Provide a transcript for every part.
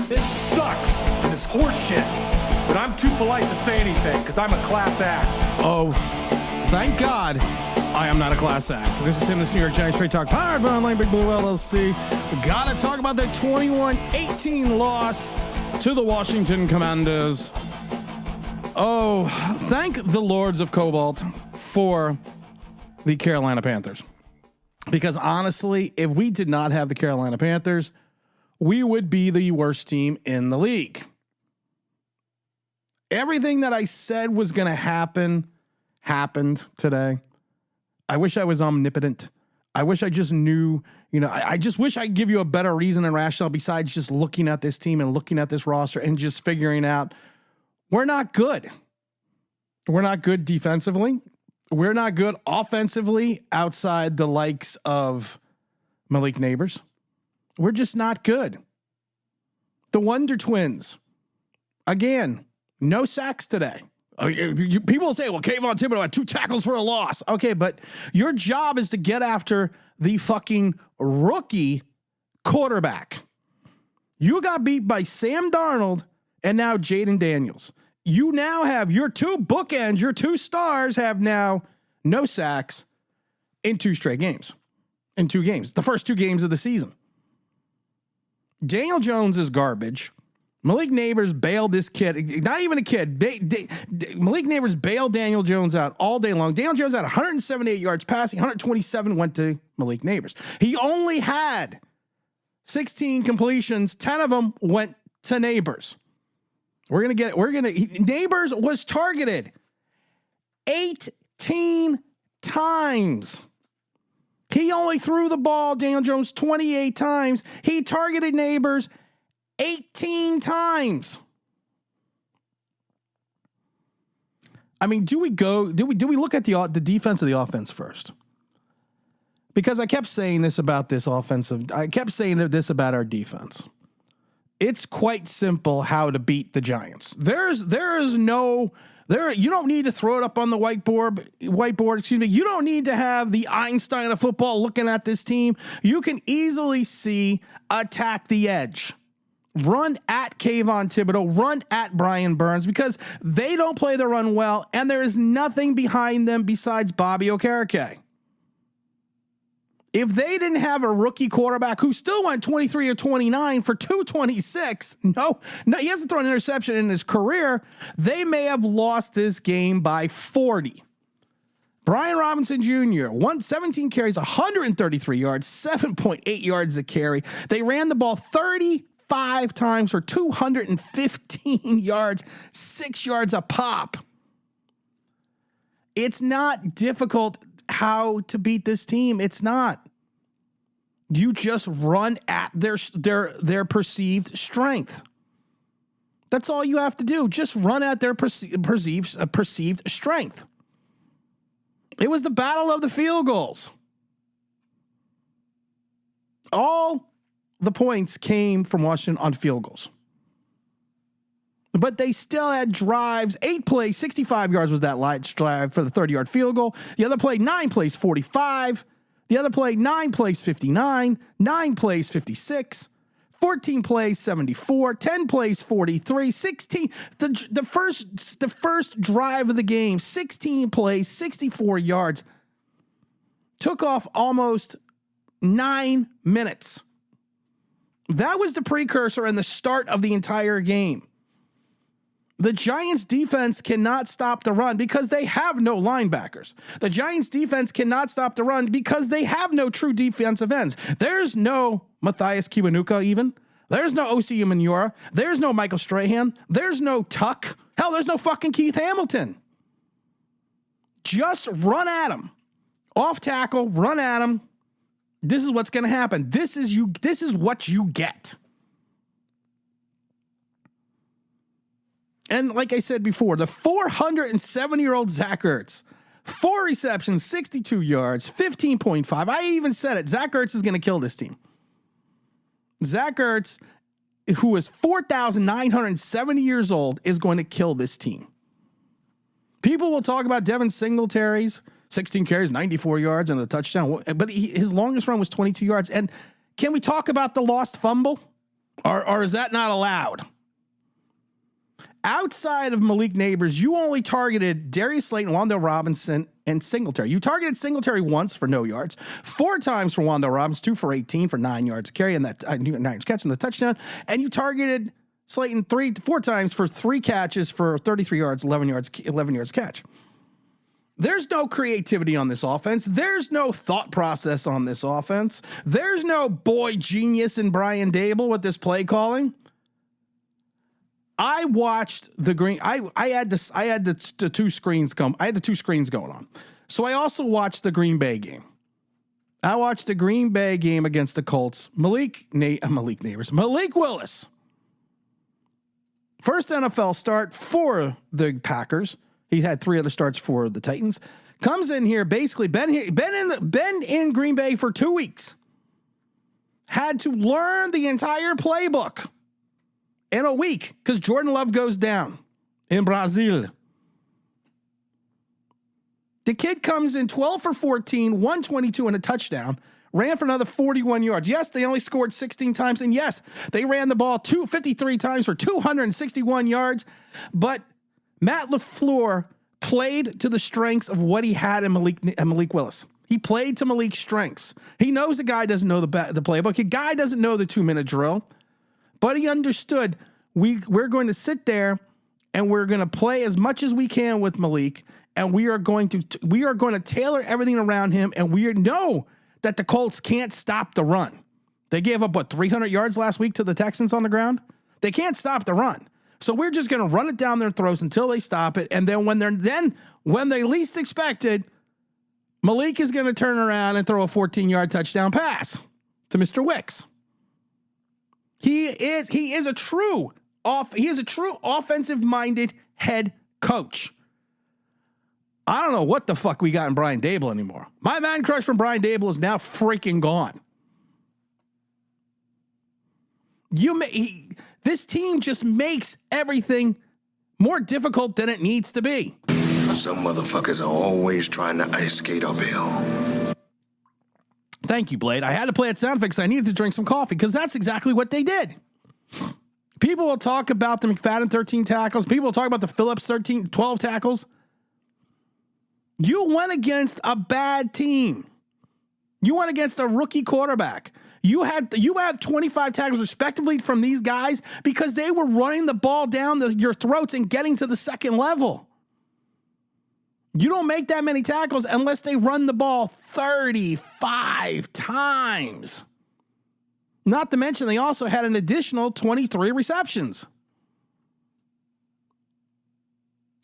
This sucks. This horse shit. But I'm too polite to say anything because I'm a class act. Oh, thank God I am not a class act. This is Tim, this New York Giants Straight Talk, powered by Online Big Blue LLC. We got to talk about the 21-18 loss to the Washington Commanders. Oh, thank the Lords of Cobalt for the Carolina Panthers. Because honestly, if we did not have the Carolina Panthers, we would be the worst team in the league. Everything that I said was going to happen happened today. I wish I was omnipotent. I wish I just knew, I just wish I could give you a better reason and rationale besides just looking at this team and looking at this roster and just figuring out we're not good. We're not good defensively. We're not good offensively outside the likes of Malik Neighbors. We're just not good. The Wonder Twins, again, no sacks today. People say, well, Kayvon Thibodeaux had 2 tackles for a loss. Okay, but your job is to get after the fucking rookie quarterback. You got beat by Sam Darnold and now Jaden Daniels. You now have your 2 bookends, your 2 stars have now no sacks in 2 straight games. In 2 games. The first 2 games of the season. Daniel Jones is garbage. Malik Neighbors bailed this kid. Not even a kid. Malik Neighbors bailed Daniel Jones out all day long. Daniel Jones had 178 yards passing. 127 went to Malik Neighbors. He only had 16 completions. 10 of them went to Neighbors. Neighbors was targeted 18 times. He only threw the ball, Daniel Jones, 28 times. He targeted Neighbors 18 times. I mean, do we look at the defense of the offense first? Because I kept saying this about this offensive. I kept saying this about our defense. It's quite simple how to beat the Giants. You don't need to throw it up on the whiteboard. Excuse me. You don't need to have the Einstein of football looking at this team. You can easily see attack the edge. Run at Kayvon Thibodeaux, run at Brian Burns because they don't play the run well and there is nothing behind them besides Bobby Okereke. If they didn't have a rookie quarterback who still went 23 or 29 for 226, no, he hasn't thrown an interception in his career, they may have lost this game by 40. Brian Robinson Jr., 17 carries, 133 yards, 7.8 yards a carry. They ran the ball 35 times for 215 yards, 6 yards a pop. It's not difficult how to beat this team. It's not. You just run at their perceived strength. That's all you have to do. Just run at their perceived strength. It was the battle of the field goals. All the points came from Washington on field goals. But they still had drives, 8 plays, 65 yards was that light drive for the 30-yard field goal. The other play, 9 plays, 45. The other play, 9 plays, 59. 9 plays, 56. 14 plays, 74. 10 plays, 43. 16. The first drive of the game, 16 plays, 64 yards. Took off almost 9 minutes. That was the precursor and the start of the entire game. The Giants defense cannot stop the run because they have no linebackers. The Giants defense cannot stop the run because they have no true defensive ends. There's no Matthias Kiwanuka even. There's no Osi Umenyiora. There's no Michael Strahan. There's no Tuck. Hell, there's no fucking Keith Hamilton. Just run at him. Off tackle, run at him. This is what's going to happen. This is what you get. And like I said before, the 407-year-old Zach Ertz, 4 receptions, 62 yards, 15.5. I even said it. Zach Ertz is going to kill this team. Zach Ertz, who is 4,970 years old, is going to kill this team. People will talk about Devin Singletary's 16 carries, 94 yards, and the touchdown. But his longest run was 22 yards. And can we talk about the lost fumble? Or is that not allowed? Outside of Malik Neighbors, you only targeted Darius Slayton, Wan'Dale Robinson, and Singletary. You targeted Singletary once for no yards, 4 times for Wan'Dale Robinson, 2 for 18 for 9 yards carry, and that 9 catching the touchdown. And you targeted Slayton 3 to 4 times for 3 catches for 33 yards, 11 yards catch. There's no creativity on this offense. There's no thought process on this offense. There's no boy genius in Brian Daboll with this play calling. I watched the green. I had the 2 screens come. I had the 2 screens going on. So I also watched the Green Bay game. I watched the Green Bay game against the Colts. Malik Willis. First NFL start for the Packers. He had 3 other starts for the Titans. Comes in here, basically been in Green Bay for 2 weeks. Had to learn the entire playbook in a week because Jordan Love goes down in Brazil. The kid comes in 12 for 14, 122 and a touchdown. Ran for another 41 yards. Yes, they only scored 16 times. And yes, they ran the ball 253 times for 261 yards. But Matt LaFleur played to the strengths of what he had in Malik Willis. He played to Malik's strengths. He knows the guy doesn't know the playbook. The guy doesn't know the 2-minute drill. But he understood we're going to sit there and we're going to play as much as we can with Malik. And we are going to tailor everything around him. And we know that the Colts can't stop the run. They gave up, 300 yards last week to the Texans on the ground? They can't stop the run. So we're just going to run it down their throats until they stop it. And then when they least expect it, Malik is going to turn around and throw a 14-yard touchdown pass to Mr. Wicks. He is a true offensive-minded head coach. I don't know what the fuck we got in Brian Daboll anymore. My man crush from Brian Daboll is now freaking gone. This team just makes everything more difficult than it needs to be. Some motherfuckers are always trying to ice skate uphill. Thank you, Blade. I had to play that sound effect because I needed to drink some coffee because that's exactly what they did. People will talk about the McFadden 13 tackles. People will talk about the Phillips 12 tackles. You went against a bad team. You went against a rookie quarterback. You had 25 tackles respectively from these guys because they were running the ball down your throats and getting to the second level. You don't make that many tackles unless they run the ball 35 times. Not to mention they also had an additional 23 receptions.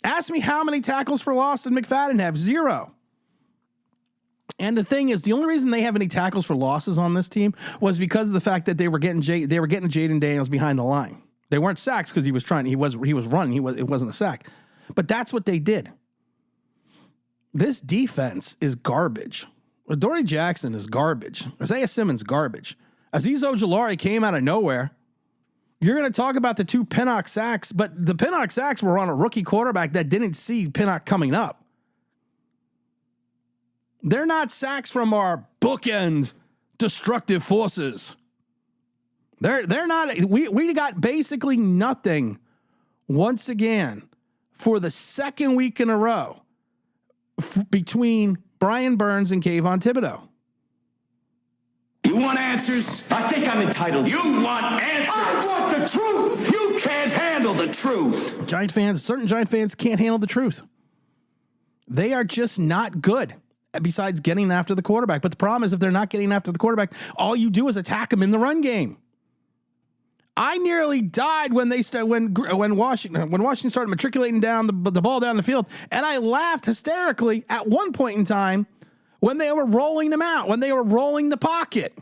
Ask me how many tackles for loss did McFadden have? 0. And the thing is, the only reason they have any tackles for losses on this team was because of the fact that they were getting Jaden Daniels behind the line. They weren't sacks because he was running. It wasn't a sack. But that's what they did. This defense is garbage. Dory Jackson is garbage. Isaiah Simmons, garbage. Azeez Ojulari came out of nowhere. You're going to talk about the 2 Pinnock sacks, but the Pinnock sacks were on a rookie quarterback that didn't see Pinnock coming up. They're not sacks from our bookend destructive forces. They're not. We got basically nothing once again for the second week in a row between Brian Burns and Kayvon Thibodeau. You want answers? I think I'm entitled. You want answers? I want the truth. You can't handle the truth. Certain Giant fans can't handle the truth. They are just not good besides getting after the quarterback. But the problem is if they're not getting after the quarterback, all you do is attack them in the run game. I nearly died when Washington started matriculating down the ball down the field, and I laughed hysterically at one point in time when they were rolling them out, when they were rolling the pocket.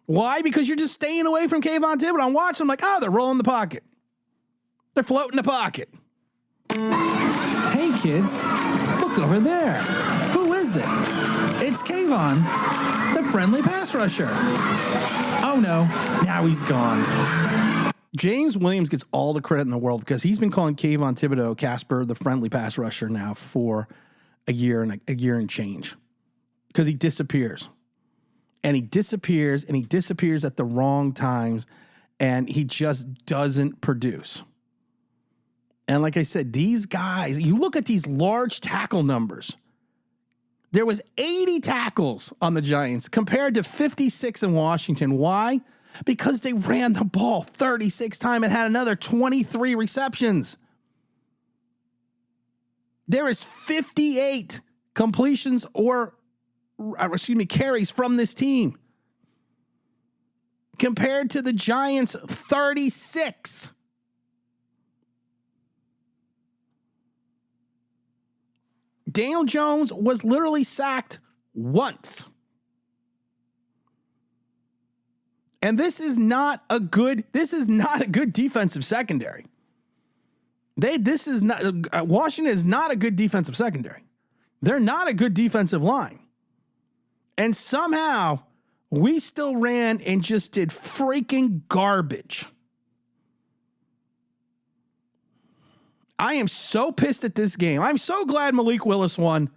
Why? Because you're just staying away from Kayvon Thibodeau. I'm watching them like, they're rolling the pocket. They're floating the pocket. Hey, kids, look over there. Who is it? It's Kayvon, the friendly pass rusher. Oh, no. Now he's gone. James Williams gets all the credit in the world because he's been calling Kayvon Thibodeau Casper, the friendly pass rusher, now for a year and change because he disappears. and he disappears at the wrong times, and he just doesn't produce. And like I said, these guys, you look at these large tackle numbers. There was 80 tackles on the Giants compared to 56 in Washington. Why? Because they ran the ball 36 times and had another 23 receptions. There is 58 completions carries from this team compared to the Giants' 36. Daniel Jones was literally sacked once. And this is not a good defensive secondary. Washington is not a good defensive secondary. They're not a good defensive line. And somehow we still ran and just did freaking garbage. I am so pissed at this game. I'm so glad Malik Willis won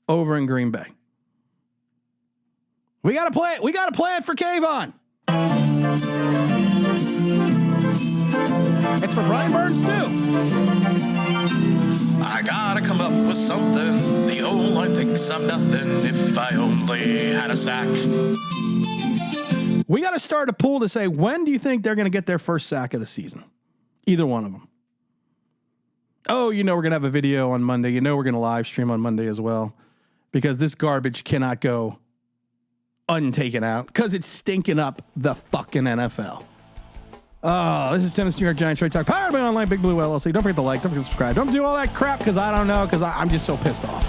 over in Green Bay. We got to play it. We got to play it for Kayvon. It's for Brian Burns too. I gotta come up with something. The old line thinks I'm nothing if I only had a sack. We got to start a pool to say, when do you think they're going to get their first sack of the season? Either one of them. Oh, we're going to have a video on Monday. We're going to live stream on Monday as well, because this garbage cannot go untaken out because it's stinking up the fucking NFL. Oh, this is Dennis, New York Giants Trade Talk, powered by Online Big Blue LLC. Don't forget to like, don't forget to subscribe. Don't do all that crap because I don't know, because I'm just so pissed off.